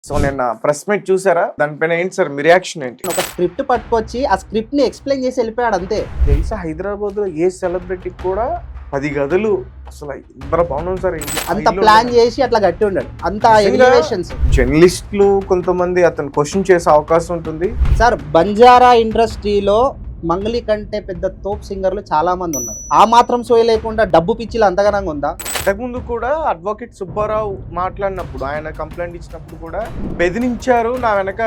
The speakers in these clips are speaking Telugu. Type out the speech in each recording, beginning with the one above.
సో నిన్న ప్రెస్ మీట్ చూసారా? దానిపైన ఏంటి సార్ మీ రియాక్షన్ ఏంటి? ఒక స్క్రిప్ట్ పట్టుకొచ్చి ఆ స్క్రిప్ట్ ని ఎక్స్ప్లెయిన్ చేసి వెళ్ళిపోయాడు అంతే. తెలుసా హైదరాబాద్ లో ఏ సెలబ్రిటీకి కూడా 10 గదులు అసలు ఇంత బాగున్నాం సార్. అంత ప్లాన్ చేసి అట్లా గట్టి ఉన్నాడు. అంత ఎలివేషన్స్. జర్నలిస్టులు కొంతమంది అతను క్వశ్చన్ చేసే అవకాశం ఉంటుంది సార్. బంజారా ఇండస్ట్రీలో మంగళి కంటే పెద్ద తోప్ సింగర్లు చాలా మంది ఉన్నారు. ఆ మాత్రం సోయ లేకుండా డబ్బు పిచ్చిలు అంతగానంగా ఉందా? అంతకుముందు కూడా అడ్వకేట్ సుబ్బారావు మాట్లాడినప్పుడు, ఆయన కంప్లైంట్ ఇచ్చినప్పుడు కూడా బెదిరించారు, నా వెనక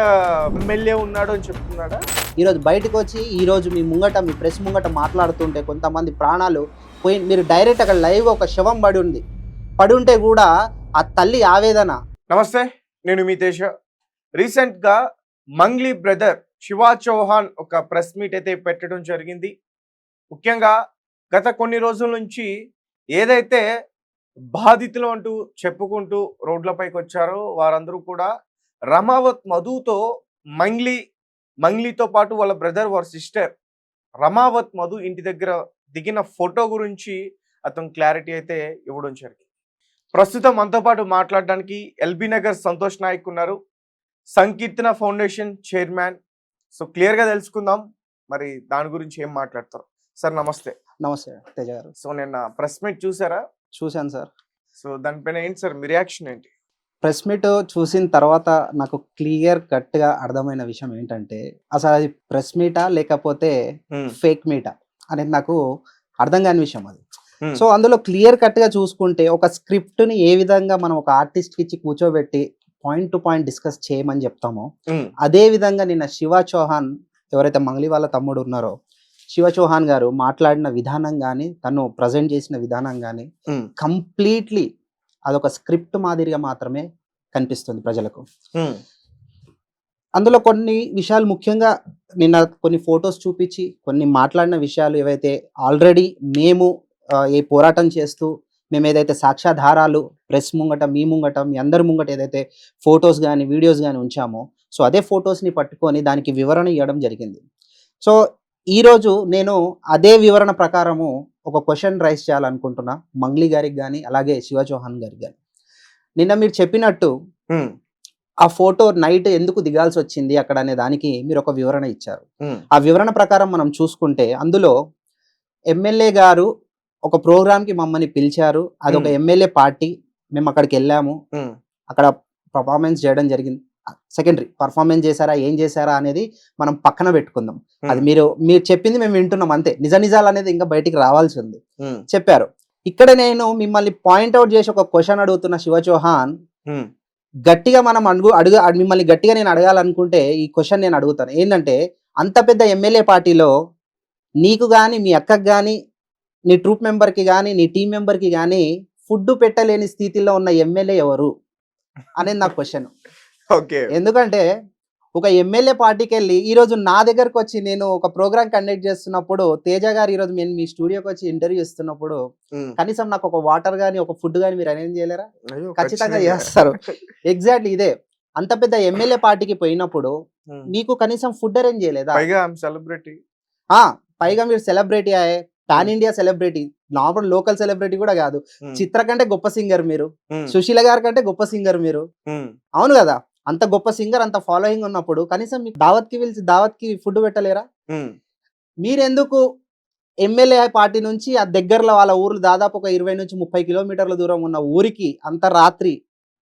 ఎమ్మెల్యే ఉన్నాడు అని చెప్తున్నాడా? ఈరోజు బయటకు వచ్చి ఈరోజు మీ ముంగట మీ ప్రెస్ ముంగట మాట్లాడుతుంటే కొంతమంది ప్రాణాలు పోయి, మీరు డైరెక్ట్ అక్కడ లైవ్ ఒక శవం పడి ఉంటే కూడా ఆ తల్లి ఆవేదన. నమస్తే, నేను మీ తేజ. రీసెంట్గా మంగ్లీ బ్రదర్ శివా చౌహాన్ ఒక ప్రెస్ మీట్ అయితే పెట్టడం జరిగింది. ముఖ్యంగా గత కొన్ని రోజుల నుంచి ఏదైతే బాధితులు అంటూ చెప్పుకుంటూ రోడ్లపైకి వచ్చారో వారందరూ కూడా రమావత్ మధుతో మంగ్లీతో పాటు వాళ్ళ బ్రదర్ వారి సిస్టర్ రమావత్ మధు ఇంటి దగ్గర దిగిన ఫోటో గురించి అతను క్లారిటీ అయితే ఇవ్వడం జరిగింది. ప్రస్తుతం మనతో పాటు మాట్లాడడానికి ఎల్బీ నగర్ సంతోష్ నాయక్ ఉన్నారు, సంకీర్తన ఫౌండేషన్ చైర్మన్. సో క్లియర్గా తెలుసుకుందాం మరి దాని గురించి ఏం మాట్లాడతారు. సార్ నమస్తే. నమస్తే తేజ గారు. సో నిన్న ప్రెస్ మీట్ చూసారా? చూశాను సార్. సో దానిపైన ఏంటి సార్ మీ రియాక్షన్ ఏంటి? ప్రెస్ మీట్ చూసిన తర్వాత నాకు క్లియర్ కట్గా అర్థమైన విషయం ఏంటంటే, అసలు అది ప్రెస్ మీటా లేకపోతే ఫేక్ మీటా అనేది నాకు అర్థం కాని విషయం అది. సో అందులో క్లియర్ కట్గా చూసుకుంటే ఒక స్క్రిప్ట్ని ఏ విధంగా మనం ఒక ఆర్టిస్ట్కి ఇచ్చి కూర్చోబెట్టి పాయింట్ టు పాయింట్ డిస్కస్ చేయమని చెప్తామో, అదే విధంగా నిన్న శివా చౌహాన్, ఎవరైతే మంగ్లీ వాళ్ళ తమ్ముడు ఉన్నారో శివ చౌహాన్ గారు మాట్లాడిన విధానం కానీ, తను ప్రజెంట్ చేసిన విధానం కానీ కంప్లీట్లీ అదొక స్క్రిప్ట్ మాదిరిగా మాత్రమే కనిపిస్తుంది ప్రజలకు. అందులో కొన్ని విషయాలు, ముఖ్యంగా నిన్న కొన్ని ఫొటోస్ చూపించి కొన్ని మాట్లాడిన విషయాలు ఏవైతే ఆల్రెడీ మేము ఏ పోరాటం చేస్తూ మేము ఏదైతే సాక్ష్యాధారాలు ప్రెస్ ముంగట, మీ ముంగట, మీ అందరి ముంగట ఏదైతే ఫొటోస్ కానీ వీడియోస్ కానీ ఉంచామో, సో అదే ఫొటోస్ని పట్టుకొని దానికి వివరణ ఇవ్వడం జరిగింది. సో ఈరోజు నేను అదే వివరణ ప్రకారము ఒక క్వశ్చన్ రైజ్ చేయాలనుకుంటున్నా మంగ్లీ గారికి కానీ అలాగే శివ చౌహాన్ గారికి కానీ. నిన్న మీరు చెప్పినట్టు ఆ ఫోటో నైట్ ఎందుకు దిగాల్సి వచ్చింది అక్కడ అనే దానికి మీరు ఒక వివరణ ఇచ్చారు. ఆ వివరణ ప్రకారం మనం చూసుకుంటే అందులో ఎమ్మెల్యే గారు ఒక ప్రోగ్రామ్కి మమ్మల్ని పిలిచారు. అది ఒక ఎమ్మెల్యే పార్టీ, మేము అక్కడికి వెళ్ళాము, అక్కడ పర్ఫార్మెన్స్ చేయడం జరిగింది. సెకండరీ, పర్ఫార్మెన్స్ చేశారా ఏం చేశారా అనేది మనం పక్కన పెట్టుకుందాం. అది మీరు చెప్పింది మేము వింటున్నాం అంతే. నిజాలు అనేది ఇంకా బయటికి రావాల్సి ఉంది. చెప్పారు. ఇక్కడ నేను మిమ్మల్ని పాయింట్అవుట్ చేసి ఒక క్వశ్చన్ అడుగుతున్న శివ చౌహాన్, గట్టిగా మనం మిమ్మల్ని గట్టిగా నేను అడగాలనుకుంటే ఈ క్వశ్చన్ నేను అడుగుతాను. ఏంటంటే, అంత పెద్ద ఎమ్మెల్యే పార్టీలో నీకు కానీ, మీ అక్కకి కానీ, నీ ట్రూప్ మెంబర్కి కానీ, నీ టీం మెంబర్కి కానీ ఫుడ్ పెట్టలేని స్థితిలో ఉన్న ఎమ్మెల్యే ఎవరు అనేది నా క్వశ్చన్. ఎందుకంటే ఒక ఎమ్మెల్యే పార్టీకి వెళ్ళి ఈరోజు నా దగ్గరకు వచ్చి నేను ఒక ప్రోగ్రామ్ కండక్ట్ చేస్తున్నప్పుడు, తేజ గారు ఈరోజు నేను మీ స్టూడియోకి వచ్చి ఇంటర్వ్యూ ఇస్తున్నప్పుడు కనీసం నాకు ఒక వాటర్ కానీ ఒక ఫుడ్ కానీ మీరు అరేంజ్ చేయలేరా? ఖచ్చితంగా చేస్తారు. ఎగ్జాక్ట్లీ ఇదే. అంత పెద్ద ఎమ్మెల్యే పార్టీకి పోయినప్పుడు మీకు కనీసం ఫుడ్ అరేంజ్ చేయలేదా? పైగా మీరు సెలబ్రిటీ అయ్యే, pan India celebrity, normal local celebrity కూడా కాదు. చిత్ర కంటే గొప్ప సింగర్ మీరు, సుశీల గారి కంటే గొప్ప సింగర్ మీరు, అవును కదా? అంత గొప్ప సింగర్, అంత ఫాలోయింగ్ ఉన్నప్పుడు కనీసం మీకు దావత్కి ఫుడ్ పెట్టలేరా? మీరెందుకు ఎమ్మెల్యే పార్టీ నుంచి ఆ దగ్గరలో వాళ్ళ ఊర్లు దాదాపు ఒక 20 నుంచి 30 కిలోమీటర్ల దూరం ఉన్న ఊరికి అంత రాత్రి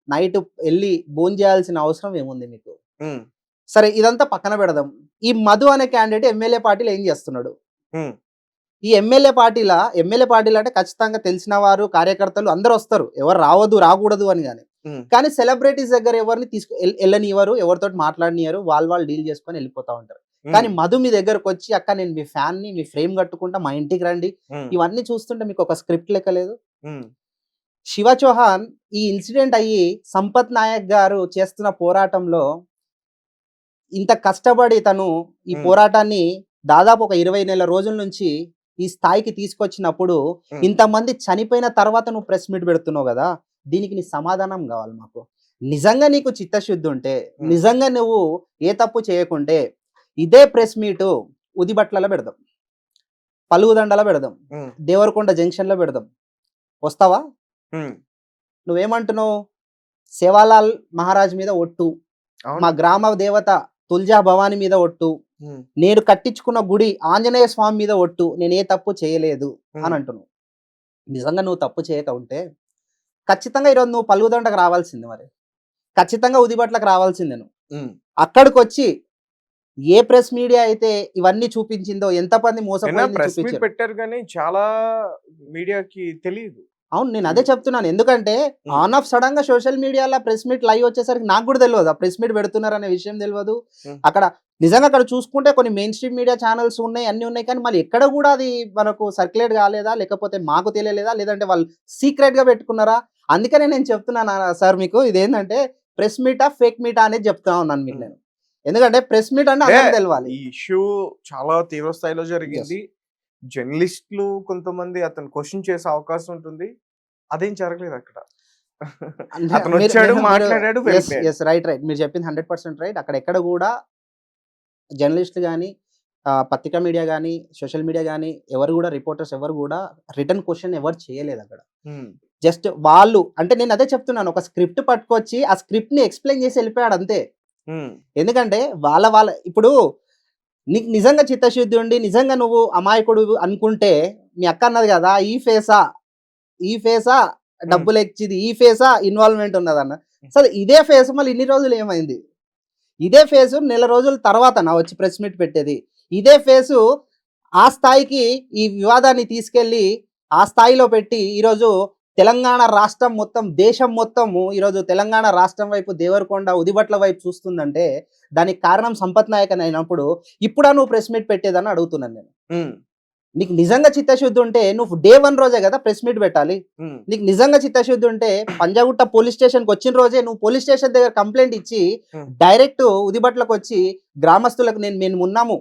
నైట్ వెళ్ళి భోజనం చేయాల్సిన అవసరం ఏముంది మీకు? సరే, ఇదంతా పక్కన పెడదాం. ఈ మధు అనే క్యాండిడేట్ ఎమ్మెల్యే పార్టీలో ఏం చేస్తున్నాడు? ఈ ఎమ్మెల్యే పార్టీలో అంటే ఖచ్చితంగా తెలిసిన వారు, కార్యకర్తలు అందరూ వస్తారు, ఎవరు రాకూడదు అని. కానీ సెలబ్రిటీస్ దగ్గర ఎవరిని వెళ్ళనివ్వరు, ఎవరితో మాట్లాడనియరు, వాళ్ళు డీల్ చేసుకొని వెళ్ళిపోతా ఉంటారు. కానీ మధు మీ దగ్గరకు వచ్చి, అక్క నేను మీ ఫ్యాన్ ని, మీ ఫ్రేమ్ కట్టుకుంటా, మా ఇంటికి రండి, ఇవన్నీ చూస్తుంటే మీకు ఒక స్క్రిప్ట్ లెక్క లేదు. శివ చౌహాన్ ఈ ఇన్సిడెంట్ అయ్యి సంపత్ నాయక్ గారు చేస్తున్న పోరాటంలో ఇంత కష్టపడి తను ఈ పోరాటాన్ని దాదాపు ఒక 20 నెలల రోజుల నుంచి ఈ స్థాయికి తీసుకొచ్చినప్పుడు, ఇంతమంది చనిపోయిన తర్వాత నువ్వు ప్రెస్ మీట్ పెడుతున్నావు కదా, దీనికి నీ సమాధానం కావాలి మాకు. నిజంగా నీకు చిత్తశుద్ధి ఉంటే, నిజంగా నువ్వు ఏ తప్పు చేయకుంటే ఇదే ప్రెస్ మీటు ఉదిబట్లలో పెడదాం, పలుగుదండలో పెడదాం, దేవరకొండ జంక్షన్ లో పెడదాం. వస్తావా? నువ్వేమంటున్నావు? సేవాలాల్ మహారాజ్ మీద ఒట్టు, అవును. మా గ్రామ దేవత తుల్జా భవాని మీద ఒట్టు, ఉమ్, నేను కట్టించుకున్న గుడి ఆంజనేయ స్వామి మీద ఒట్టు, నేను ఏ తప్పు చేయలేదు అని ఉమ్, అంటున్నావు. నిజంగా నువ్వు తప్పు చేయక ఉంటే ఖచ్చితంగా ఈరోజు నువ్వు పలుగుదండకు రావాల్సింది, మరి ఖచ్చితంగా ఉదిబట్లకు రావాల్సిందే నువ్వు. ఉమ్. అక్కడికి వచ్చి ఏ ప్రెస్ మీడియా అయితే ఇవన్నీ చూపించిందో, ఎంతమంది నిన్న మోసపోయింది ప్రెస్ మీట్ చూపించారు. పెట్టారు కానీ చాలా మీడియాకి తెలియదు. అవును, నేను అదే చెప్తున్నాను. ఎందుకంటే ఉమ్, ఆన్ ఆఫ్ సడన్ గా సోషల్ మీడియాలో ప్రెస్ మీట్ లైవ్ వచ్చేసరికి నాకు కూడా తెలియదు ఆ ప్రెస్ మీట్ పెడుతున్నారు అనే విషయం తెలియదు. ఉమ్, అక్కడ నిజంగా అక్కడ చూసుకుంటే కొన్ని మెయిన్ స్ట్రీమ్ మీడియా ఛానల్స్ ఉన్నాయి, అన్ని ఉన్నాయి, కానీ మళ్ళీ ఎక్కడ కూడా అది మనకు సర్క్యులేట్ కాలేదా, లేకపోతే మాకు తెలియలేదా, లేదంటే వాళ్ళు సీక్రెట్ గా పెట్టుకున్నారా? అందుకనే నేను చెప్తున్నాను సార్ మీకు, ఇదేంటంటే ప్రెస్ మీటా ఫేక్ మీటా అనేది చెప్తా ఉన్నాను మీకు నేను. ఎందుకంటే ప్రెస్ మీట్ అంటే అందరికీ తెలవాలి. ఈ ఇష్యూ చాలా తీవ్ర స్థాయిలో జరిగింది. జర్నలిస్టులు కొంతమంది అతను క్వశ్చన్ చేసే అవకాశం ఉంటుంది, అదేం జరగలేదు అక్కడ. అతను వచ్చాడు, మాట్లాడాడు, వెళ్ళిపోయాడు. రైట్ మీరు చెప్పింది 100% రైట్. అక్కడ ఎక్కడ కూడా జర్నలిస్టులు కానీ, పత్రికా మీడియా కానీ, సోషల్ మీడియా కానీ, ఎవరు కూడా రిపోర్టర్స్ ఎవరు కూడా రిటర్న్ క్వశ్చన్ ఎవరు చేయలేదు అక్కడ. ఉమ్, జస్ట్ వాళ్ళు అంటే నేను అదే చెప్తున్నాను, ఒక స్క్రిప్ట్ పట్టుకొచ్చి ఆ స్క్రిప్ట్ ని ఎక్స్ప్లెయిన్ చేసి వెళ్ళిపోయాడు అంతే. ఉమ్, ఎందుకంటే వాళ్ళ ఇప్పుడు నీకు నిజంగా చిత్తశుద్ధి ఉండి నిజంగా నువ్వు అమాయకుడు అనుకుంటే, మీ అక్క అన్నది కదా ఈ ఫేసా డబ్బులు ఎక్కింది, ఈ ఫేసా ఇన్వాల్వ్మెంట్ ఉన్నదన్న. సరే ఇదే ఫేస్ మళ్ళీ ఇన్ని రోజులు ఏమైంది? ఇదే ఫేసు నెల రోజుల తర్వాత నా వచ్చి ప్రెస్ మీట్ పెట్టేది. ఇదే ఫేసు ఆ స్థాయికి ఈ వివాదాన్ని తీసుకెళ్ళి ఆ స్థాయిలో పెట్టి ఈరోజు తెలంగాణ రాష్ట్రం మొత్తం, దేశం మొత్తము ఈరోజు తెలంగాణ రాష్ట్రం వైపు, దేవరకొండ ఉదిబట్ల వైపు చూస్తుందంటే దానికి కారణం సంపత్ నాయక్ అని అయినప్పుడు ఇప్పుడా నువ్వు ప్రెస్ మీట్ పెట్టేదని అడుగుతున్నాను నేను. ఉమ్, నీకు నిజంగా చిత్తశుద్ధి ఉంటే నువ్వు డే 1 రోజే కదా ప్రెస్ మీట్ పెట్టాలి. ఉమ్, నీకు నిజంగా చిత్తశుద్ధి ఉంటే పంజాగుట్ట పోలీస్ స్టేషన్కి వచ్చిన రోజే నువ్వు పోలీస్ స్టేషన్ దగ్గర కంప్లైంట్ ఇచ్చి డైరెక్ట్ ఉదిబట్లకు వచ్చి గ్రామస్తులకు మేము ఉన్నాము,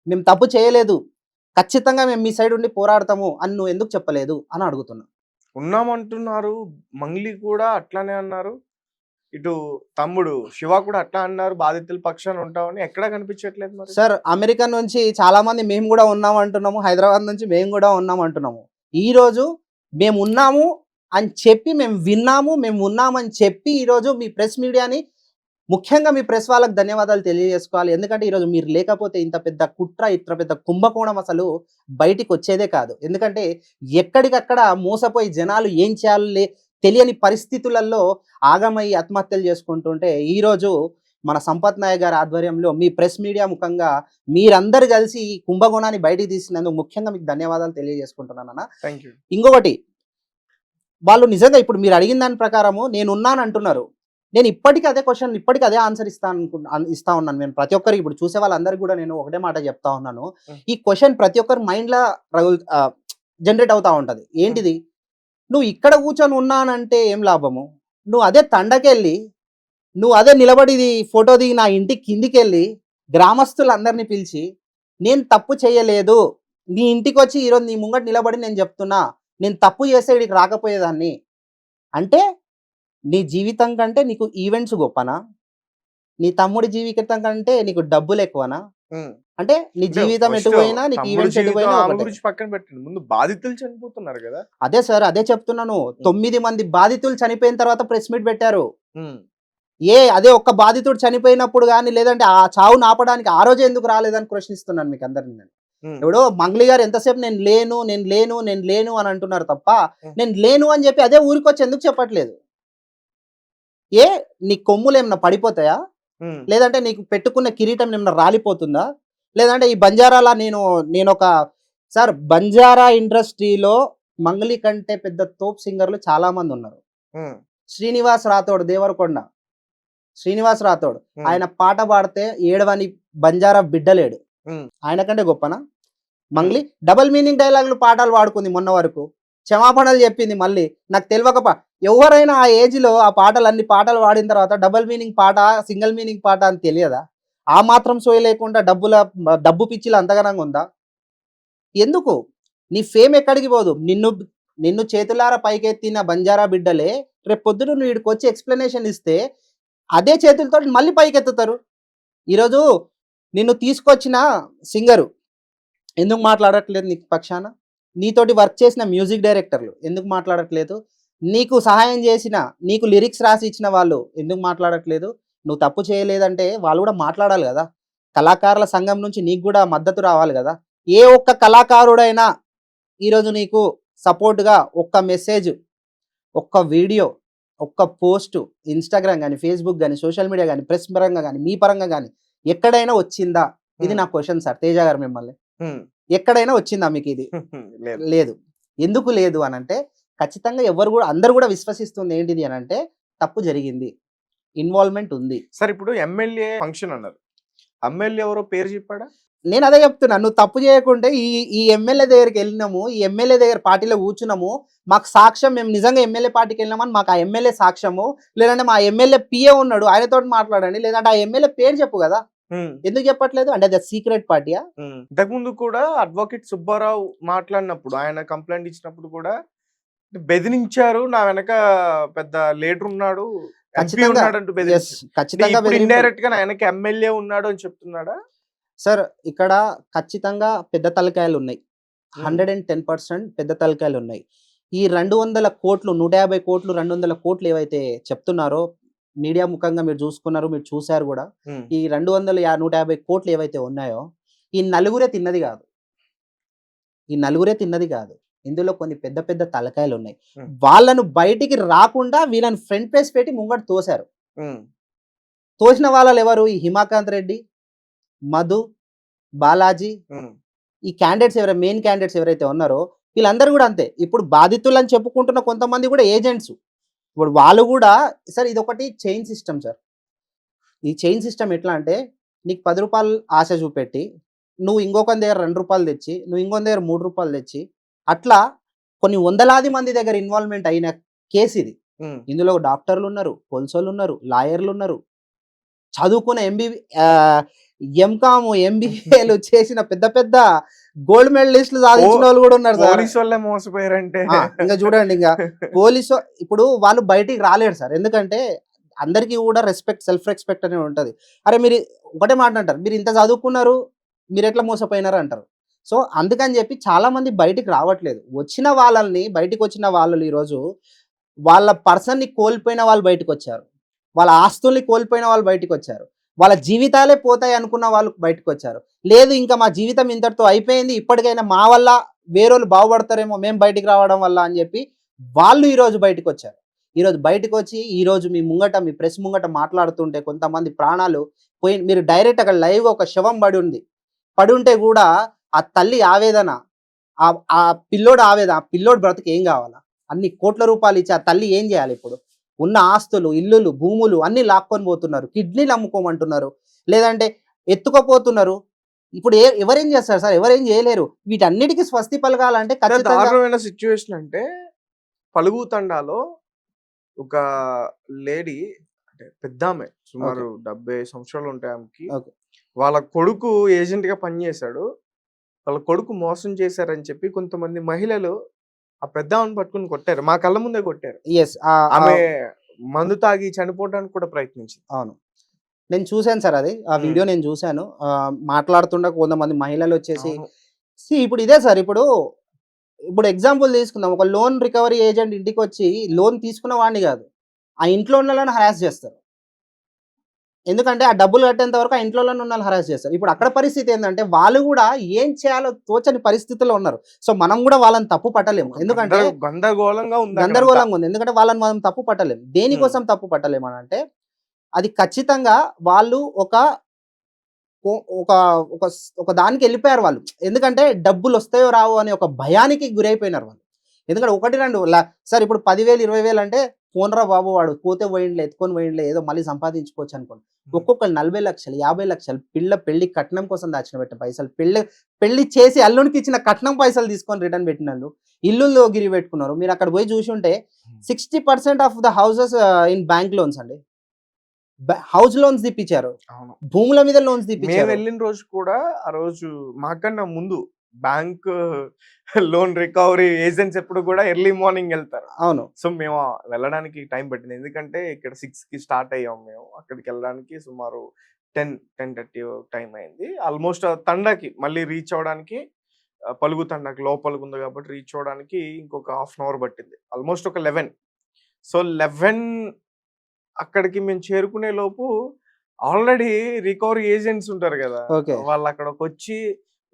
మేము తప్పు చేయలేదు, ఖచ్చితంగా మేము మీ సైడ్ ఉండి పోరాడతాము అని నువ్వు ఎందుకు చెప్పలేదు అని అడుగుతున్నా. ఉన్నామంటున్నారు. మంగ్లీ కూడా అట్లానే అన్నారు, ఇటు తమ్ముడు శివ కూడా అట్లా అన్నారు, బాధితుల పక్షాన ఉంటామని. ఎక్కడా కనిపించట్లేదు మరి. సార్ అమెరికా నుంచి చాలా మంది మేము కూడా ఉన్నాం అంటున్నాము, హైదరాబాద్ నుంచి మేము కూడా ఉన్నాం అంటున్నాము. ఈరోజు మేము ఉన్నాము అని చెప్పి, మేము విన్నాము, మేము ఉన్నామని చెప్పి ఈరోజు మీ ప్రెస్ మీడియాని, ముఖ్యంగా మీ ప్రెస్ వాళ్ళకి ధన్యవాదాలు తెలియజేసుకోవాలి. ఎందుకంటే ఈరోజు మీరు లేకపోతే ఇంత పెద్ద కుట్ర, ఇంత పెద్ద కుంభకోణం అసలు బయటికి వచ్చేదే కాదు. ఎందుకంటే ఎక్కడికక్కడ మోసపోయి జనాలు ఏం చేయాలో తెలియని పరిస్థితులలో ఆగమై ఆత్మహత్యలు చేసుకుంటుంటే ఈరోజు మన సంపత్ నాయక్ గారి ఆధ్వర్యంలో మీ ప్రెస్ మీడియా ముఖంగా మీరందరూ కలిసి ఈ కుంభకోణాన్ని బయటికి తీసినందుకు ముఖ్యంగా మీకు ధన్యవాదాలు తెలియజేసుకుంటున్నాను అన్న. Thank you. ఇంకొకటి, వాళ్ళు నిజంగా ఇప్పుడు మీరు అడిగిన దాని ప్రకారము నేనున్నాను అంటున్నారు. నేను ఇప్పటికీ అదే క్వశ్చన్, ఇప్పటికీ అదే ఆన్సర్ ఇస్తా ఉన్నాను. నేను ప్రతి ఒక్కరికి ఇప్పుడు చూసే వాళ్ళందరికీ కూడా నేను ఒకటే మాట చెప్తా ఉన్నాను. ఈ క్వశ్చన్ ప్రతి ఒక్కరి మైండ్లో జనరేట్ అవుతా ఉంటుంది. ఏంటిది? నువ్వు ఇక్కడ కూర్చొని ఉన్నానంటే ఏం లాభము? నువ్వు అదే తండకెళ్ళి, నువ్వు అదే నిలబడి ఫోటో దిగి నా ఇంటికి కిందికి వెళ్ళి గ్రామస్తులందరినీ పిలిచి నేను తప్పు చేయలేదు, నీ ఇంటికి వచ్చి ఈరోజు నీ ముంగట నిలబడి నేను చెప్తున్నా నేను తప్పు చేస్తే ఇక్కడికి రాకపోయేదాన్ని అంటే, నీ జీవితం కంటే నీకు ఈవెంట్స్ గొప్పనా? నీ తమ్ముడి జీవితం కంటే నీకు డబ్బులు ఎక్కువనా? అంటే నీ జీవితం ఎటు పోయినా, నీకు ఈవెంట్స్ ఎటు పోయినా గురించి పక్కన పెట్టండి, ముందు బాధితులు చనిపోతున్నారు కదా. అదే సార్, అదే చెప్తున్నాను. 9 మంది బాధితులు చనిపోయిన తర్వాత ప్రెస్ మీట్ పెట్టారు. అదే ఒక్క బాధితుడు చనిపోయినప్పుడు కానీ, లేదంటే ఆ చావును ఆపడానికి ఆ రోజు ఎందుకు రాలేదని ప్రశ్నిస్తున్నాను మీకు అందరిని నేను. ఇప్పుడు మంగ్లీ గారు ఎంతసేపు నేను లేను అని అంటున్నారు తప్ప, నేను లేను అని చెప్పి అదే ఊరికి వచ్చి ఎందుకు చెప్పట్లేదు? నీ కొమ్ములు ఏమన్నా పడిపోతాయా? లేదంటే నీకు పెట్టుకున్న కిరీటం ఏమన్నా రాలిపోతుందా? లేదంటే ఈ బంజారాలా నేను ఒక సార్, బంజారా ఇండస్ట్రీలో మంగ్లీ కంటే పెద్ద తోప్ సింగర్లు చాలా మంది ఉన్నారు. శ్రీనివాస్ రాథోడ్, దేవరకొండ శ్రీనివాస్ రాథోడ్, ఆయన పాట పాడితే ఏడవని బంజారా బిడ్డలేడు. ఆయన కంటే గొప్పనా మంగ్లీ? డబల్ మీనింగ్ డైలాగులు పాటలు పాడుకుంది మొన్న వరకు, క్షమాపణలు చెప్పింది. మళ్ళీ నాకు తెలియక ఎవరైనా ఆ ఏజ్లో ఆ అన్ని పాటలు పాడిన తర్వాత డబల్ మీనింగ్ పాట, సింగిల్ మీనింగ్ పాట అని తెలియదా? ఆ మాత్రం సోయ లేకుండా డబ్బు పిచ్చిలు అంతగానంగా ఉందా? ఎందుకు? నీ ఫేమ్ ఎక్కడికి పోదు. నిన్ను చేతులారా పైకెత్తిన బంజారా బిడ్డలే రేపు పొద్దున నువ్వు వీడికి వచ్చి ఎక్స్ప్లెనేషన్ ఇస్తే అదే చేతులతో మళ్ళీ పైకెత్తుతారు. ఈరోజు నిన్ను తీసుకొచ్చిన సింగరు ఎందుకు మాట్లాడట్లేదు నీ పక్షాన? నీతోటి వర్క్ చేసిన మ్యూజిక్ డైరెక్టర్లు ఎందుకు మాట్లాడట్లేదు? నీకు సహాయం చేసిన, నీకు లిరిక్స్ రాసి ఇచ్చిన వాళ్ళు ఎందుకు మాట్లాడట్లేదు? నువ్వు తప్పు చేయలేదంటే వాళ్ళు కూడా మాట్లాడాలి కదా! కళాకారుల సంఘం నుంచి నీకు కూడా మద్దతు రావాలి కదా! ఏ ఒక్క కళాకారుడైనా ఈరోజు నీకు సపోర్ట్‌గా ఒక్క మెసేజ్, ఒక్క వీడియో, ఒక్క పోస్టు ఇన్‌స్టాగ్రామ్ గాని, ఫేస్‌బుక్ గాని, సోషల్ మీడియా గాని, ప్రెస్ పరంగా గాని, మీ పరంగా గాని ఎక్కడైనా వచ్చిందా? ఇది నా క్వెషన్ సార్ తేజ గారు మిమ్మల్ని. ఎక్కడైనా వచ్చిందా మీకిది? లేదు. లేదు. ఎందుకు లేదు అనంటే ఖచ్చితంగా ఎవరు కూడా అందరూ కూడా విశ్వసిస్తుంది ఏంటిది అనంటే తప్పు జరిగింది. ఇన్వాల్వ్‌మెంట్ ఉంది. సార్ ఇప్పుడు ఎమ్మెల్యే ఫంక్షన్ అన్నారు. ఎమ్మెల్యే ఎవరో పేరు చెప్పాడా? నేను అదే చెప్తున్నా. నువ్వు తప్పు చేయకుంటే ఈ ఈ ఎమ్మెల్యే దగ్గరికెళ్ళినాము. ఈ ఎమ్మెల్యే దగ్గర పార్టీలో కూర్చున్నాము. మాకు సాక్ష్యం మేము నిజంగా ఎమ్మెల్యే పార్టీకెళ్ళినామని మాకు ఆ ఎమ్మెల్యే సాక్ష్యము. లేదంటే మా ఎమ్మెల్యే పీఏ ఉన్నాడు. ఆయనతోటి మాట్లాడండి. లేదంటే ఆ ఎమ్మెల్యే పేరు చెప్పు గదా! ఎందుకు చెప్పట్లేదు? అంటే అది సీక్రెట్ పార్టీయా? ఇంతకుముందు కూడా అడ్వకేట్ సుబ్బారావు మాట్లాడినప్పుడు ఆయన కంప్లైంట్ ఇచ్చినప్పుడు కూడా బెదిరించారు. నా వెనక పెద్ద లీడర్ ఉన్నాడు. ఎంపీ ఖచ్చితంగా. ఉన్నాడంటూ యెస్. బెదిరించారు. ఖచ్చితంగా బెదిరింపులు. ఇండైరెక్ట్ గా నా వెనక ఎమ్మెల్యే ఉన్నాడు అని చెప్తున్నాడా? సార్ ఇక్కడ ఖచ్చితంగా పెద్ద తలకాయలున్నాయి. 110% పెద్ద తలకాయలున్నాయి. ఈ 200 కోట్లు, 150 కోట్లు, 200 కోట్లు ఏవైతే చెప్తున్నారో మీడియా ముఖంగా మీరు చూసుకున్నారు, మీరు చూసారు గూడా. ఈ 150 కోట్లు ఏవైతే ఉన్నాయో ఈ నలుగురే తిన్నది గాదు. ఈ నలుగురే తిన్నది గాదు. ఇందులో కొన్ని పెద్ద పెద్ద తలకాయలున్నాయి. వాళ్ళను బయటికి రాకుండా వీళ్ళని ఫ్రంట్ పేజ్ పెట్టి ముంగట తోశారు. తోసిన వాళ్ళెవరు? ఈ హిమాకాంత్ రెడ్డి, మధు, బాలాజీ, ఈ క్యాండిడేట్స్ మెయిన్ క్యాండిడేట్స్ ఎవరైతే ఉన్నారో వీళ్ళందరూ కూడా అంతే. ఇప్పుడు బాధితులని చెప్పుకుంటున్న కొంతమంది కూడా ఏజెంట్స్. ఇప్పుడు వాళ్ళు కూడా సార్ ఇదొకటి చైన్ సిస్టమ్ సార్. ఈ చైన్ సిస్టమ్ ఎట్లా అంటే నీకు 10 రూపాయలు ఆశ చూపెట్టి నువ్వు ఇంకొకని దగ్గర 2 రూపాయలు తెచ్చి, నువ్వు ఇంకొకని దగ్గర 3 రూపాయలు తెచ్చి అట్లా కొన్ని వందలాది మంది దగ్గర ఇన్వాల్వ్‌మెంట్ అయిన కేసు ఇది. ఇందులో డాక్టర్లు ఉన్నారు, పోలీసోళ్ళు ఉన్నారు, లాయర్లు ఉన్నారు, చదువుకున్న ఎంకామ్, ఎంబీఏలు చేసిన పెద్ద పెద్ద గోల్డ్ మెడలిస్టులు సాధించిన వాళ్ళు కూడా ఉన్నారు సార్. పోలీసు వాళ్ళే మోసపోయారంటే ఇంకా చూడండి ఇంకా పోలీసు ఇప్పుడు వాళ్ళు బయటికి రాలేరు సార్. ఎందుకంటే అందరికీ కూడా రెస్పెక్ట్, సెల్ఫ్ రెస్పెక్ట్ అనేది ఉంటుంది. అరే మీరు ఒకటే మాట అంటారు, మీరు ఇంత చదువుకున్నారు మీరు ఎట్లా మోసపోయినారు అంటారు. సో అందుకని చెప్పి చాలా మంది బయటికి రావట్లేదు. వచ్చిన వాళ్ళని బయటికి వచ్చిన వాళ్ళు ఈరోజు వాళ్ళ పర్సన్ని కోల్పోయిన వాళ్ళు బయటకు వచ్చారు, వాళ్ళ ఆస్తుల్ని కోల్పోయిన వాళ్ళు బయటకు వచ్చారు, వాళ్ళ జీవితాలే పోతాయి అనుకున్న వాళ్ళు బయటకు వచ్చారు. లేదు ఇంకా మా జీవితం ఇంతటితో అయిపోయింది, ఇప్పటికైనా మా వల్ల వేరేళ్ళు బాగుపడతారేమో మేము బయటికి రావడం వల్ల అని చెప్పి వాళ్ళు ఈరోజు బయటకు వచ్చారు. ఈరోజు బయటకు వచ్చి ఈరోజు మీ ముంగట, మీ ప్రెస్ ముంగట మాట్లాడుతుంటే కొంతమంది ప్రాణాలు పోయి, మీరు డైరెక్ట్ అక్కడ లైవ్ ఒక శవం పడి ఉంటే కూడా ఆ తల్లి ఆవేదన, ఆ పిల్లోడు ఆవేదన, ఆ పిల్లోడు బ్రతుకు ఏం కావాలా? అన్ని కోట్ల రూపాయలు ఇచ్చి ఆ తల్లి ఏం చేయాలి? ఇప్పుడు ఉన్న ఆస్తులు, ఇల్లులు, భూములు అన్ని లాక్కొని పోతున్నారు, కిడ్నీలు అమ్ముకోమంటున్నారు, లేదంటే ఎత్తుకపోతున్నారు. ఇప్పుడు ఎవరేం చేస్తారు సార్? ఎవరేం చేయలేరు. వీటన్నిటికీ స్వస్తి పలకాలంటే ఖచ్చితంగా దారుణమైన సిచ్యువేషన్ అంటే పలుగు తండాలో ఒక లేడీ అంటే పెద్ద ఆమె సుమారు 70 సంవత్సరాలు ఉంటాయి ఆమెకి. వాళ్ళ కొడుకు ఏజెంట్ గా పనిచేశాడు. వాళ్ళ కొడుకు మోసం చేశారని చెప్పి కొంతమంది మహిళలు ఆ పెద్ద ఆమెను పట్టుకుని కొట్టారు. మా కళ్ళ ముందే కొట్టారు. ఆమె మందు తాగి చనిపోవడానికి కూడా ప్రయత్నించింది. అవును, నేను చూశాను సార్ అది. ఆ వీడియో నేను చూశాను. మాట్లాడుతుండ కొంతమంది మహిళలు వచ్చేసి ఇప్పుడు ఇదే సార్. ఇప్పుడు ఎగ్జాంపుల్ తీసుకుందాం. ఒక లోన్ రికవరీ ఏజెంట్ ఇంటికి వచ్చి లోన్ తీసుకున్న వాడిని కాదు, ఆ ఇంట్లో ఉన్న వాళ్ళని హరాస్ చేస్తారు. ఎందుకంటే ఆ డబ్బులు కట్టేంత వరకు ఆ ఇంట్లో ఉన్న హరాస్ చేస్తారు. ఇప్పుడు అక్కడ పరిస్థితి ఏంటంటే వాళ్ళు కూడా ఏం చేయాలో తోచని పరిస్థితుల్లో ఉన్నారు. సో మనం కూడా వాళ్ళని తప్పు పట్టలేము. ఎందుకంటే గందరగోళంగా ఉంది. ఎందుకంటే వాళ్ళని మనం తప్పు పట్టలేము. దేనికోసం తప్పు పట్టలేము అని అంటే అది ఖచ్చితంగా వాళ్ళు ఒక దానికి వెళ్ళిపోయారు వాళ్ళు. ఎందుకంటే డబ్బులు వస్తాయో రావో అనే ఒక భయానికి గురైపోయినారు వాళ్ళు. ఎందుకంటే 1-2 సార్ ఇప్పుడు 10,000 20,000 అంటే పోనరా బాబు వాడు పోతే పోయిండ్లే, ఎత్తుకొని పోయిండ్లే, ఏదో మళ్ళీ సంపాదించుకోవచ్చు అనుకోండి. ఒక్కొక్కరు 40 లక్షలు 50 లక్షలు పెళ్లి కట్నం కోసం దాచిన పెట్టిన పైసలు, పెళ్లి చేసి అల్లునికి ఇచ్చిన కట్నం పైసలు తీసుకొని రిటర్న్ పెట్టినాళ్ళు, ఇల్లుల్లో గిరి పెట్టుకున్నారు. మీరు అక్కడ పోయి చూసి ఉంటే 60% of the houses in bank loans అండి. హౌస్ లోన్స్ తీపిచ్చారు, భూముల మీద లోన్స్ తీపిచ్చారు. వెళ్ళిన రోజు కూడా ఆ రోజు మాకన్నా ముందు బ్యాంక్ లోన్ రికవరీ ఏజెంట్స్ ఎప్పుడు కూడా ఎర్లీ మార్నింగ్ వెళ్తారు. అవును. సో మేము వెళ్ళడానికి టైం పట్టింది. ఎందుకంటే ఇక్కడ 6కి స్టార్ట్ అయ్యాం. మేము అక్కడికి వెళ్ళడానికి సుమారు 10-10:30 టైం అయింది. ఆల్మోస్ట్ తండాకి మళ్ళీ రీచ్ అవడానికి, పలుగు తండాకి లోపలికి ఉంది కాబట్టి రీచ్ అవడానికి ఇంకొక హాఫ్ అన్ అవర్ పట్టింది. ఆల్మోస్ట్ ఒక 11 సో 11 అక్కడికి మేము చేరుకునే లోపు ఆల్రెడీ రికవరీ ఏజెంట్స్ ఉంటారు కదా, ఓకే. వాళ్ళు అక్కడికి వచ్చి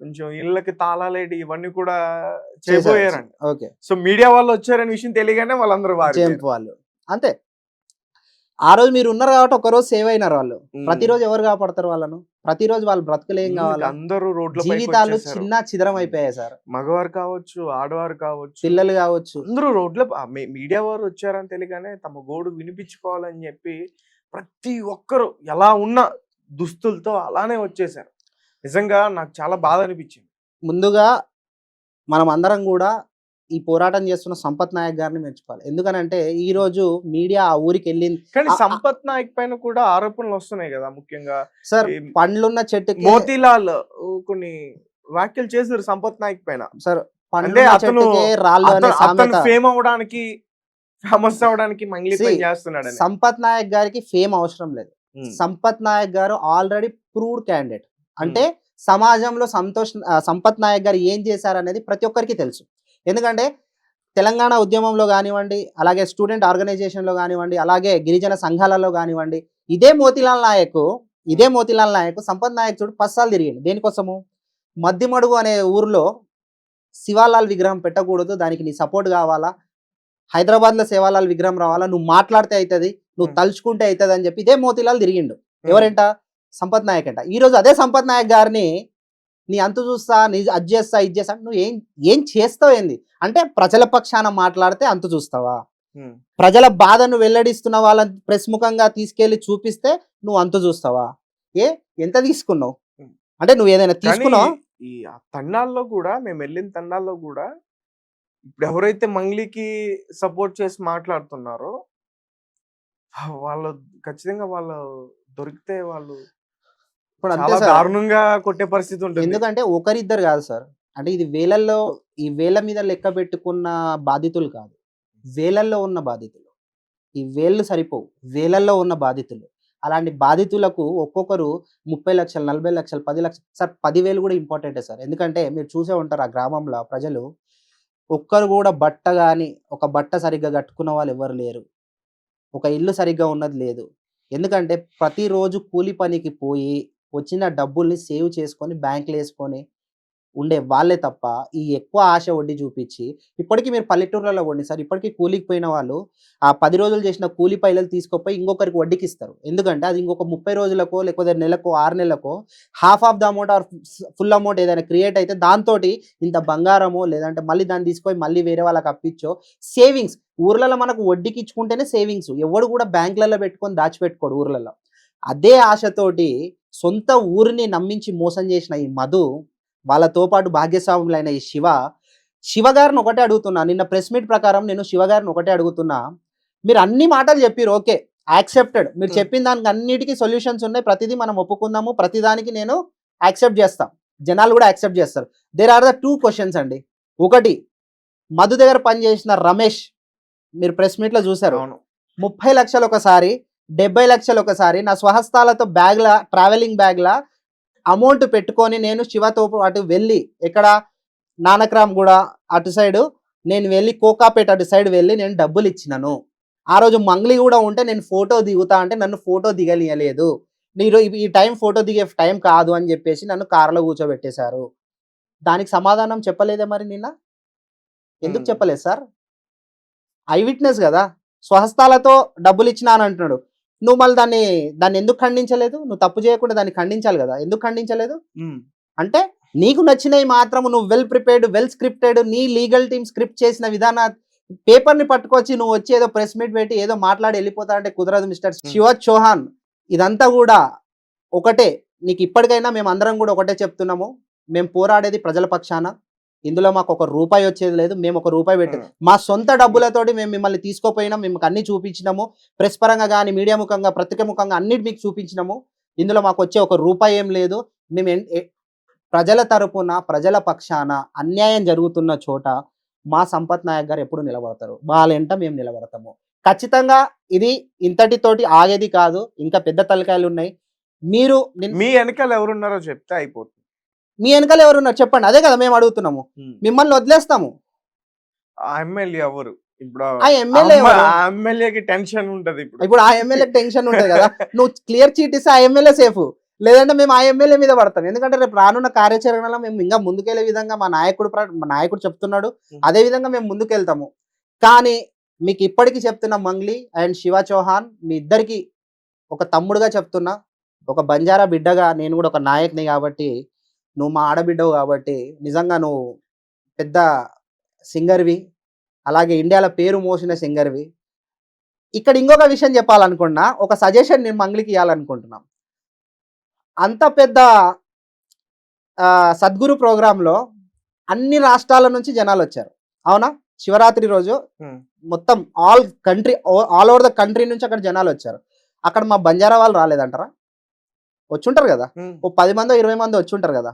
కొంచెం ఇళ్ళకి తాళాలేటి ఇవన్నీ కూడా చేయబోయారండి. ఓకే. సో మీడియా వాళ్ళు వచ్చారనే విషయం తెలియగానే వాళ్ళందరూ జంప్ వాళ్ళు అంతే. ఆ రోజు మీరు ఉన్నారు కాబట్టి ఒక రోజు సేవ్ అయినారు వాళ్ళు. ప్రతిరోజు ఎవరు కాపాడతారు వాళ్ళను? ప్రతిరోజు వాళ్ళు బ్రతుకులేం కావాలి, అందరూ రోడ్ల జీవితాలు చిన్న చిదరం అయిపోయాయి సార్. మగవారు కావచ్చు, ఆడవారు కావచ్చు, పిల్లలు కావచ్చు, అందరూ రోడ్ల మీడియా వారు వచ్చారని తెలియగానే తమ గోడు వినిపించుకోవాలని చెప్పి ప్రతి ఒక్కరు ఎలా ఉన్న దుస్తులతో అలానే వచ్చేసారు. నిజంగా నాకు చాలా బాధ అనిపించింది. ముందుగా మనం అందరం కూడా ఈ పోరాటం చేస్తున్న సంపత్ నాయక్ గారిని మెచ్చుకోవాలి. ఎందుకనంటే ఈ రోజు మీడియా ఆ ఊరికి వెళ్ళింది. కానీ సంపత్ నాయక్ పైన కూడా ఆరోపణలు వస్తున్నాయి కదా, ముఖ్యంగా సార్ పండ్లున్న చెట్టుకి మోతీలాల్ కొన్ని వ్యాఖ్యలు చేశారు సంపత్ నాయక్ పైన. సార్ అంటే అతను ఫేమ్ అవడానికి, ఫేమస్ అవడానికి మంగ్లీ పని చేస్తున్నాడు. సంపత్ నాయక్ గారికి ఫేమ్ అవసరం లేదు. సంపత్ నాయక్ గారు ఆల్రెడీ ప్రూవ్డ్ క్యాండిడేట్. అంటే సమాజంలో సంపత్ నాయక్ గారు ఏం చేశారు అనేది ప్రతి ఒక్కరికి తెలుసు. ఎందుకంటే తెలంగాణ ఉద్యమంలో కానివ్వండి, అలాగే స్టూడెంట్ ఆర్గనైజేషన్లో కానివ్వండి, అలాగే గిరిజన సంఘాలలో కానివ్వండి, ఇదే మోతీలాల్ నాయక్ సంపత్ నాయక్ చూడు 10 సార్లు తిరిగింది. దేనికోసము? మద్దిమడుగు అనే ఊర్లో శివాలాల్ విగ్రహం పెట్టకూడదు, దానికి నీ సపోర్ట్ కావాలా, హైదరాబాద్లో శివాలాల్ విగ్రహం రావాలా, నువ్వు మాట్లాడితే అవుతుంది, నువ్వు తలుచుకుంటే అవుతుంది అని చెప్పి ఇదే మోతీలాల్ తిరిగిండు. ఎవరంట? సంపత్ నాయక్ అంట. ఈరోజు అదే సంపత్ నాయక్ గారిని నీ అంతు చూస్తా, నీ అది చేస్తా, ఇది చేస్తా, నువ్వు ఏం చేస్తావు ఏంది? అంటే ప్రజల పక్షాన మాట్లాడితే అంతు చూస్తావా? ప్రజల బాధను వెల్లడిస్తున్న వాళ్ళని ప్రెస్ ముఖంగా తీసుకెళ్లి చూపిస్తే నువ్వు అంతు చూస్తావా? ఎంత తీసుకున్నావు? అంటే నువ్వు ఏదైనా తీసుకున్నావు? ఈ తండాల్లో కూడా మేము వెళ్ళిన తండాల్లో కూడా ఇప్పుడు ఎవరైతే మంగ్లీకి సపోర్ట్ చేసి మాట్లాడుతున్నారో వాళ్ళు ఖచ్చితంగా వాళ్ళు దొరికితే వాళ్ళు ఇప్పుడు చాలా దారుణంగా కొట్టే పరిస్థితి ఉంటుంది. ఎందుకంటే ఒకరిద్దరు కాదు సార్, అంటే ఇది ఈ వేల మీద లెక్క పెట్టుకున్న బాధితులు కాదు, వేలల్లో ఉన్న బాధితులు. ఈ వేళ్ళు సరిపోవు, వేలల్లో ఉన్న బాధితులు. అలాంటి బాధితులకు ఒక్కొక్కరు 30 లక్షలు, 40 లక్షలు, 10 లక్షలు సార్, 10,000 కూడా ఇంపార్టెంటే సార్. ఎందుకంటే మీరు చూసే ఉంటారు ఆ గ్రామంలో ప్రజలు ఒక్కరు కూడా బట్ట కానీ ఒక బట్ట సరిగ్గా కట్టుకున్న వాళ్ళు ఎవరు లేరు, ఒక ఇల్లు సరిగ్గా ఉన్నది లేదు. ఎందుకంటే ప్రతిరోజు కూలి పనికి పోయి వచ్చిన డబ్బుల్ని సేవ్ చేసుకొని బ్యాంకులు వేసుకొని ఉండే వాళ్ళే తప్ప ఈ ఎక్కువ ఆశ వడ్డీ చూపించి, ఇప్పటికీ మీరు పల్లెటూర్లలో ఉండి సార్, ఇప్పటికీ కూలికి పోయిన వాళ్ళు ఆ 10 రోజులు చేసిన కూలి పైలలు తీసుకుపోయి ఇంకొకరికి వడ్డీకి ఇస్తారు. ఎందుకంటే అది ఇంకొక 30 రోజులకో లేకపోతే నెలకో 6 నెలలకో half of the amount or full amount ఏదైనా క్రియేట్ అయితే దాంతో ఇంత బంగారమో లేదంటే మళ్ళీ దాన్ని తీసుకొని మళ్ళీ వేరే వాళ్ళకి అప్పించో సేవింగ్స్. ఊర్లలో మనకు వడ్డీకి ఇచ్చుకుంటేనే సేవింగ్స్, ఎవడు కూడా బ్యాంకులలో పెట్టుకొని దాచిపెట్టుకోడు ఊర్లలో. అదే ఆశతోటి సొంత ఊరిని నమ్మించి మోసం చేసిన ఈ మధు, వాళ్ళతో పాటు భాగ్యస్వాములైన ఈ శివ గారిని ఒకటే అడుగుతున్నా. నిన్న ప్రెస్ మీట్ ప్రకారం నేను శివ గారిని ఒకటే అడుగుతున్నా, మీరు అన్ని మాటలు చెప్పారు, ఓకే యాక్సెప్టెడ్, మీరు చెప్పిన దానికి అన్నిటికీ సొల్యూషన్స్ ఉన్నాయి, ప్రతిదీ మనం ఒప్పుకుందాము, ప్రతిదానికి నేను యాక్సెప్ట్ చేస్తాం, జనాలు కూడా యాక్సెప్ట్ చేస్తారు. దేర్ ఆర్ ద 2 క్వశ్చన్స్ అండి. ఒకటి, మధు దగ్గర పనిచేసిన రమేష్ మీరు ప్రెస్ మీట్లో చూసారు, 30 లక్షలు ఒకసారి, 70 లక్షలు ఒకసారి నా స్వహస్తాలతో ట్రావెలింగ్ బ్యాగ్లా అమౌంట్ పెట్టుకొని నేను శివతో అటు వెళ్ళి ఎక్కడ నానక్రామ్ కూడా అటు సైడు నేను వెళ్ళి కోకాపేట అటు సైడ్ వెళ్ళి నేను డబ్బులు ఇచ్చినాను. ఆ రోజు మంగ్లీ కూడా ఉంటే నేను ఫోటో దిగుతా అంటే నన్ను ఫోటో దిగనియలేదు, మీరు ఈ టైం ఫోటో దిగే టైం కాదు అని చెప్పేసి నన్ను కారులో కూర్చోబెట్టేశారు. దానికి సమాధానం చెప్పలేదే మరి నిన్న? ఎందుకు చెప్పలేదు సార్? ఐ విట్నెస్ కదా, స్వహస్తాలతో డబ్బులు ఇచ్చినాను అంటున్నాడు. నువ్వు మళ్ళీ దాన్ని ఎందుకు ఖండించలేదు? నువ్వు తప్పు చేయకుండా దాన్ని ఖండించాలి కదా, ఎందుకు ఖండించలేదు? అంటే నీకు నచ్చినవి మాత్రం నువ్వు వెల్ ప్రిపేర్డ్, వెల్ స్క్రిప్టెడ్, నీ లీగల్ టీమ్ స్క్రిప్ట్ చేసిన పేపర్ని పట్టుకొచ్చి నువ్వు వచ్చి ఏదో ప్రెస్ మీట్ పెట్టి ఏదో మాట్లాడి వెళ్ళిపోతా అంటే కుదరదు మిస్టర్ శివ చౌహాన్. ఇదంతా కూడా ఒకటే, నీకు ఇప్పటికైనా మేము అందరం కూడా ఒకటే చెప్తున్నాము, మేము పోరాడేది ప్రజల పక్షాన, ఇందులో మాకు ₹1 వచ్చేది లేదు, మేము ₹1 పెట్టేది మా సొంత డబ్బులతోటి మేము మిమ్మల్ని తీసుకోపోయినాం, మేము అన్ని చూపించినాము, ప్రెస్ పరంగా కానీ మీడియా ముఖంగా పత్రిక ముఖంగా అన్నిటి మీకు చూపించినాము, ఇందులో మాకు వచ్చే ₹1 ఏం లేదు. మేము ప్రజల తరపున ప్రజల పక్షాన అన్యాయం జరుగుతున్న చోట మా సంపత్ నాయక్ గారు ఎప్పుడు నిలబడతారు, వాళ్ళెంట మేము నిలబడతాము. ఖచ్చితంగా ఇది ఇంతటితోటి ఆగేది కాదు, ఇంకా పెద్ద తలకాయలు ఉన్నాయి. మీరు మీ వెనకాల ఎవరున్నారో చెప్తే అయిపోతుంది. మీ వెనకాల ఎవరున్నారు చెప్పండి, అదే కదా మేము అడుగుతున్నాము. మిమ్మల్ని వదిలేస్తాము. ఆ ఎమ్మెల్యే ఎవరు, ఇప్పుడు ఆ ఎమ్మెల్యే ఆ ఎమ్మెల్యేకి టెన్షన్ ఉంటది ఇప్పుడు. ఇప్పుడు ఆ ఎమ్మెల్యే టెన్షన్ ఉంటది కదా, నువ్వు క్లియర్ చీట్ ఇస్తే ఆ ఎమ్మెల్యే సేఫ్, లేదంటే మేము ఆ ఎమ్మెల్యే మీద పడతాం. ఎందుకంటే రేపు రానున్న కార్యాచరణలో మేము ఇంకా ముందుకెళ్లే విధంగా మా నాయకుడు చెప్తున్నాడు, అదే విధంగా మేము ముందుకెళ్తాము. కానీ మీకు ఇప్పటికీ చెప్తున్నా, మంగ్లీ అండ్ శివ చౌహాన్, మీ ఇద్దరికి ఒక తమ్ముడుగా చెప్తున్నా, ఒక బంజారా బిడ్డగా నేను కూడా ఒక నాయకుని కాబట్టి, నువ్వు మా ఆడబిడ్డవు కాబట్టి, నిజంగా నువ్వు పెద్ద సింగర్వి, అలాగే ఇండియాలో పేరు మోసిన సింగర్వి. ఇక్కడ ఇంకొక విషయం చెప్పాలనుకున్నా, ఒక సజెషన్ నేను మంగ్లీకి ఇవ్వాలనుకుంటున్నాం. అంత పెద్ద సద్గురు ప్రోగ్రాంలో అన్ని రాష్ట్రాల నుంచి జనాలు వచ్చారు, అవునా? శివరాత్రి రోజు మొత్తం ఆల్ ఓవర్ ద కంట్రీ నుంచి అక్కడ జనాలు వచ్చారు. అక్కడ మా బంజారా వాళ్ళు రాలేదంటారా? వచ్చుంటారు కదా, ఓ 10 మందో 20 మందో వచ్చుంటారు కదా.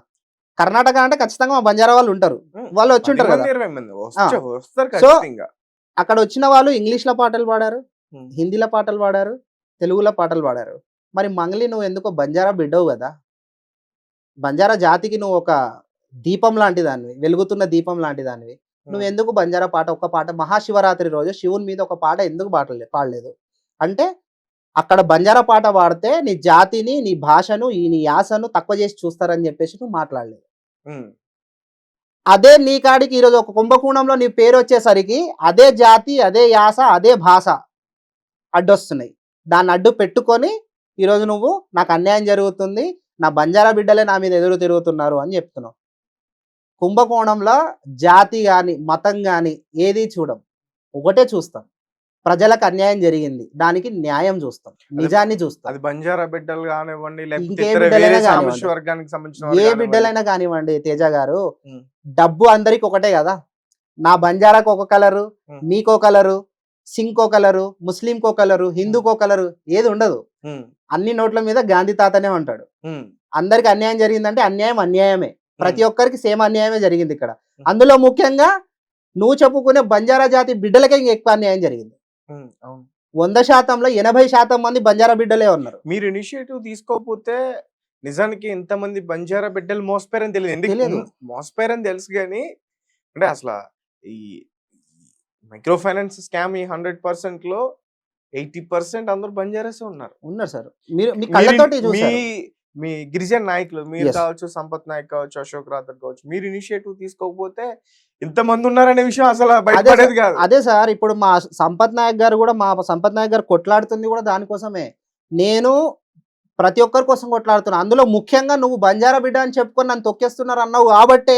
కర్ణాటక అంటే ఖచ్చితంగా మా బంజారా వాళ్ళు ఉంటారు, వాళ్ళు వచ్చుంటారు కదా. 20 మంది వస్తారు సో ఖచ్చితంగా. అక్కడ వచ్చిన వాళ్ళు ఇంగ్లీష్లో పాటలు పాడారు, హిందీలో పాటలు పాడారు, తెలుగులో పాటలు పాడారు. మరి మంగ్లీ నువ్వు ఎందుకో బంజారా బిడ్డవు కదా, బంజారా జాతికి నువ్వు ఒక దీపం లాంటి దానివి, వెలుగుతున్న దీపం లాంటి దానివి. నువ్వు ఎందుకు బంజారా పాట, ఒక్క పాట మహాశివరాత్రి రోజు శివుని మీద ఒక పాట ఎందుకు పాడలేదు? అంటే అక్కడ బంజారా పాట పాడితే నీ జాతిని, నీ భాషను, నీ యాసను తక్కువ చేసి చూస్తారని చెప్పేసి నువ్వు మాట్లాడలేదు. అదే నీ కాడికి ఈరోజు ఒక కుంభకోణంలో నీ పేరు వచ్చేసరికి అదే జాతి, అదే యాస, అదే భాష అడ్డొస్తున్నాయి. దాన్ని అడ్డు పెట్టుకొని ఈరోజు నువ్వు నాకు అన్యాయం జరుగుతుంది, నా బంజారా బిడ్డలే నా మీద ఎదురు తిరుగుతున్నారు అని చెప్తున్నావు. కుంభకోణంలో జాతి కానీ మతం కానీ ఏది చూడం, ఒకటే చూస్తాం, ప్రజలకు అన్యాయం జరిగింది, దానికి న్యాయం చూస్తాం, నిజాన్ని చూస్తాం. అది బంజారా బిడ్డలు కానివ్వండి, ఇంకే బిడ్డలైనా కానివ్వండి, వర్గానికి సంబంధించిన ఏ బిడ్డలైనా కానివ్వండి. తేజ గారు, డబ్బు అందరికి ఒకటే కదా. నా బంజారాకు ఒక కలరు, మీకో కలరు, సింకో కలరు, ముస్లింకో కలరు, హిందూకో కలరు ఏది ఉండదు. అన్ని నోట్ల మీద గాంధీ తాతనే ఉంటాడు. అందరికి అన్యాయం జరిగిందంటే అన్యాయం అన్యాయమే, ప్రతి ఒక్కరికి సేమ్ అన్యాయమే జరిగింది ఇక్కడ. అందులో ముఖ్యంగా నువ్వు చెప్పుకునే బంజారా జాతి బిడ్డలకే ఇంకా ఎక్కువ అన్యాయం జరిగింది. 100%లో 80% మంది బంజారా బిడ్డలే ఉన్నారు. మీరు ఇనిషియేటివ్ తీసుకోకపోతే నిజానికి ఎంతమంది బంజారా బిడ్డలు మోసపోయారని తెలియదు. మోసపోయారని తెలుసు కానీ, అంటే అసలు ఈ మైక్రో ఫైనాన్స్ స్కామ్ ఈ 100%లో 80% అందరూ బంజారాసే ఉన్నారు సార్. మీరు మీ కళ్ళతోటి చూసారు. మీ గిరిజన నాయకులు మీరు కావచ్చు, సంపత్ నాయక్ కావచ్చు, అశోక్ రాథర్ కావచ్చు, మీరు ఇనిషియేటివ్ తీసుకోకపోతే ఇంతమంది ఉన్నారనే విషయం అసలు బయటపడేది కాదు. అదే సార్, ఇప్పుడు మా సంపత్ నాయక్ గారు కొట్లాడుతుంది కూడా దానికోసమే. నేను ప్రతి ఒక్కరి కోసం కొట్లాడుతున్నా. అందులో ముఖ్యంగా నువ్వు బంజారా బిడ్డ అని చెప్పుకొని నన్ను తొక్కేస్తున్నారు అన్నావు కాబట్టే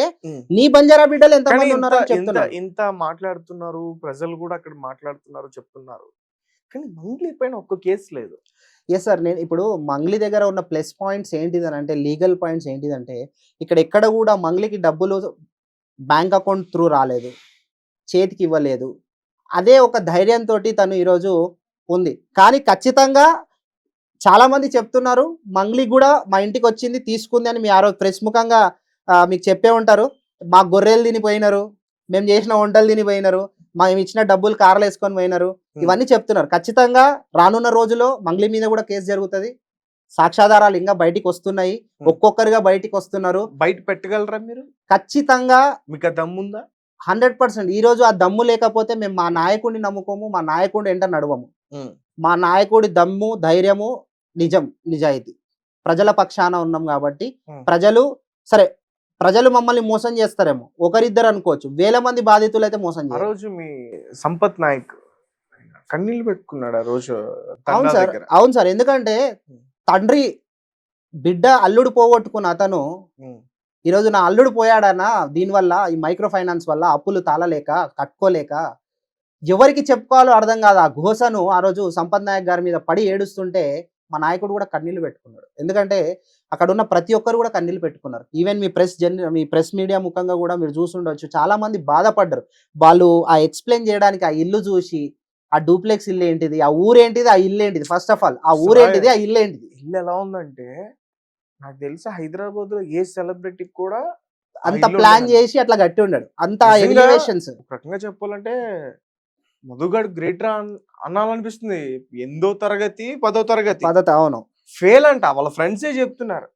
నీ బంజారా బిడ్డలు ఎంతమంది ఉన్నారు చెప్తున్నా. ఇంత మాట్లాడుతున్నారు, ప్రజలు కూడా అక్కడ మాట్లాడుతున్నారు, చెప్తున్నారు, కానీ మంగ్లీ పైన ఒక్క కేసు లేదు. ఎస్ సార్, నేను ఇప్పుడు మంగ్లీ దగ్గర ఉన్న ప్లస్ పాయింట్స్ ఏంటిదని అంటే, లీగల్ పాయింట్స్ ఏంటిదంటే, ఇక్కడ ఎక్కడ కూడా మంగ్లీకి డబ్బులు బ్యాంక్ అకౌంట్ త్రూ రాలేదు, చేతికి ఇవ్వలేదు. అదే ఒక ధైర్యంతో తను ఈరోజు ఉంది. కానీ ఖచ్చితంగా చాలామంది చెప్తున్నారు మంగ్లీ కూడా మా ఇంటికి వచ్చింది, తీసుకుంది అని. మీ ప్రెస్ ముఖంగా మీకు చెప్పే ఉంటారు, మా గొర్రెలు తినిపోయినారు, మేము చేసిన వంటలు తినిపోయినారు, మేము ఇచ్చిన డబ్బులు కార్లు వేసుకొని పోయినారు, ఇవన్నీ చెప్తున్నారు. ఖచ్చితంగా రానున్న రోజులో మంగ్లీ మీద కూడా కేసు జరుగుతుంది. సాక్ష్యాధారాలు ఇంకా బయటికి వస్తున్నాయి, ఒక్కొక్కరుగా బయటికి వస్తున్నారు. బయట పెట్టగలరా మీరు? ఖచ్చితంగా. మీకు దమ్ముందా? 100%. ఈ రోజు ఆ దమ్ము లేకపోతే మేము మా నాయకుడిని నమ్ముకోము, మా నాయకుడి ఎంట నడవము. మా నాయకుడి దమ్ము, ధైర్యము, నిజాయితీ, ప్రజల పక్షాన ఉన్నాం కాబట్టి. ప్రజలు మమ్మల్ని మోసం చేస్తారేమో, ఒకరిద్దరు అనుకోవచ్చు, వేల మంది బాధితులు అయితే మోసం చేస్తారు. ఆ రోజు మీ సంపత్ నాయక్ కన్నీళ్ళు పెట్టుకున్నాడు ఆ రోజు. అవును సార్, ఎందుకంటే తండ్రి బిడ్డ అల్లుడు పోగొట్టుకున్న అతను ఈరోజు నా అల్లుడు పోయాడనా, దీనివల్ల ఈ మైక్రో ఫైనాన్స్ వల్ల అప్పులు తాళలేక కట్టుకోలేక ఎవరికి చెప్పుకోవాలో అర్థం కాదు. ఆ ఘోషను ఆ రోజు సంపత్ నాయక్ గారి మీద పడి ఏడుస్తుంటే మా నాయకుడు కూడా కన్నీళ్లు పెట్టుకున్నాడు. ఎందుకంటే అక్కడ ఉన్న ప్రతి ఒక్కరు కూడా కన్నీళ్లు పెట్టుకున్నారు. ఈవెన్ మీ ప్రెస్ మీడియా ముఖంగా కూడా మీరు చూసుండొచ్చు, చాలా మంది బాధపడ్డారు. వాళ్ళు ఆ ఎక్స్ప్లెయిన్ చేయడానికి ఆ ఇల్లు చూసి, ఆ డూప్లెక్స్ ఇల్లు ఏంటిది, ఆ ఊరేంటిది, ఆ ఇల్లు ఏంటిది, ఫస్ట్ ఆఫ్ ఆల్ ఆ ఊరేంటిది, ఆ ఇల్లు ఏంటిది. ఇల్లు ఎలా ఉందంటే నాకు తెలిసి హైదరాబాద్ లో ఏ సెలబ్రిటీ కూడా అంత ప్లాన్ చేసి అట్లా కట్టి ఉన్నాడు. అంత ఎలివేషన్స్. ఒక రకంగా చెప్పాలంటే మధుగడ్ గ్రేట్ రా అనాలనిపిస్తుంది. 8వ తరగతి 10వ తరగతి అవును, ఫెయిల్ అంట, వాళ్ళ ఫ్రెండ్సే చెప్తున్నారు.